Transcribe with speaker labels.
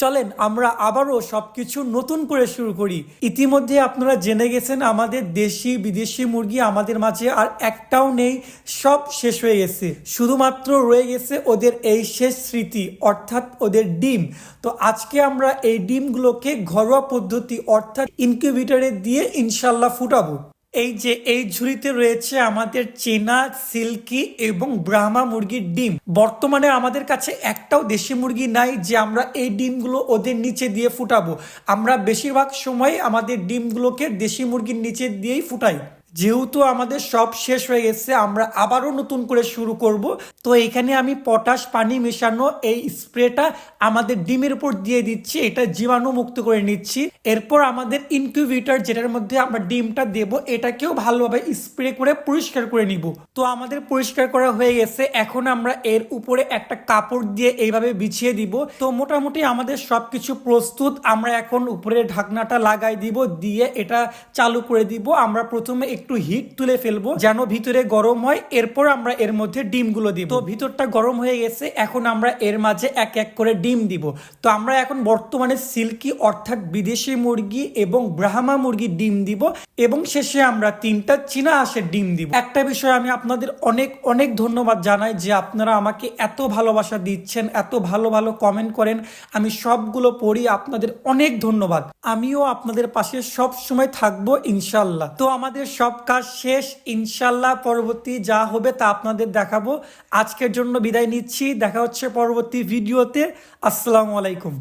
Speaker 1: চলেন আমরা আবারও সবকিছু নতুন করে শুরু করি। ইতিমধ্যে আপনারা জেনে গেছেন আমাদের দেশি বিদেশি মুরগি আমাদের মাঝে আর একটাও নেই, সব শেষ হয়ে গেছে। শুধুমাত্র রয়ে গেছে ওদের এই শেষ স্মৃতি, অর্থাৎ ওদের ডিম। তো আজকে আমরা এই ডিমগুলোকে ঘরোয়া পদ্ধতি অর্থাৎ ইনকিউবেটরে দিয়ে ইনশাল্লাহ ফুটাবো। এই যে এই ঝুড়িতে রয়েছে আমাদের চীনা সিল্কি এবং ব্রাহ্মা মুরগির ডিম। বর্তমানে আমাদের কাছে একটাও দেশি মুরগি নাই যে আমরা এই ডিমগুলো ওদের নিচে দিয়ে ফুটাবো। আমরা বেশিরভাগ সময় আমাদের ডিমগুলোকে দেশি মুরগির নিচে দিয়েই ফুটাই। যেহেতু আমাদের সব শেষ হয়ে গেছে, আমরা আবারও নতুন করে শুরু করব। তো এখানে আমি পটাশ পানি মেশানো এই স্প্রেটা আমাদের ডিমের উপর দিয়ে দিচ্ছি, এটা জীবাণু মুক্ত করে নিচ্ছি। এরপর আমাদের ইনকিউবেটর যেটার মধ্যে আমরা ডিমটা দেব, এটাকেও ভালোভাবে স্প্রে করে পরিষ্কার করে নিব। তো আমাদের পরিষ্কার করা হয়ে গেছে, এখন আমরা এর উপরে একটা কাপড় দিয়ে এইভাবে বিছিয়ে দিব। তো মোটামুটি আমাদের সবকিছু প্রস্তুত। আমরা এখন উপরে ঢাকনাটা লাগাই দিব, দিয়ে এটা চালু করে দিব। আমরা প্রথমে একটু হিট তুলে ফেলবো যেন ভিতরে গরম হয়, এরপর আমরা এর মধ্যে ডিমগুলো দিব। তো ভিতরটা গরম হয়ে গেছে, এখন আমরা এর মাঝে এক এক করে ডিম দিব। তো আমরা এখন বর্তমানে সিল্কি অর্থাৎ বিদেশি মুরগি এবং ব্রাহ্মা মুরগির ডিম দিব, এবং শেষে আমরা 3টা চীনা হাঁসের ডিম দিব। একটা বিষয় আমি আপনাদের অনেক অনেক ধন্যবাদ জানাই যে আপনারা আমাকে এত ভালোবাসা দিচ্ছেন, এত ভালো ভালো কমেন্ট করেন, আমি সবগুলো পড়ি। আপনাদের অনেক ধন্যবাদ। আমিও আপনাদের পাশে সব সময় থাকবো ইনশাল্লাহ। তো আমাদের সব কাজ শেষ, ইনশাল্লাহ পরবর্তী যা হবে তা আপনাদের দেখাবো। আজকের জন্য বিদায় নিচ্ছি, দেখা হচ্ছে পরবর্তী ভিডিওতে। আসসালামু আলাইকুম।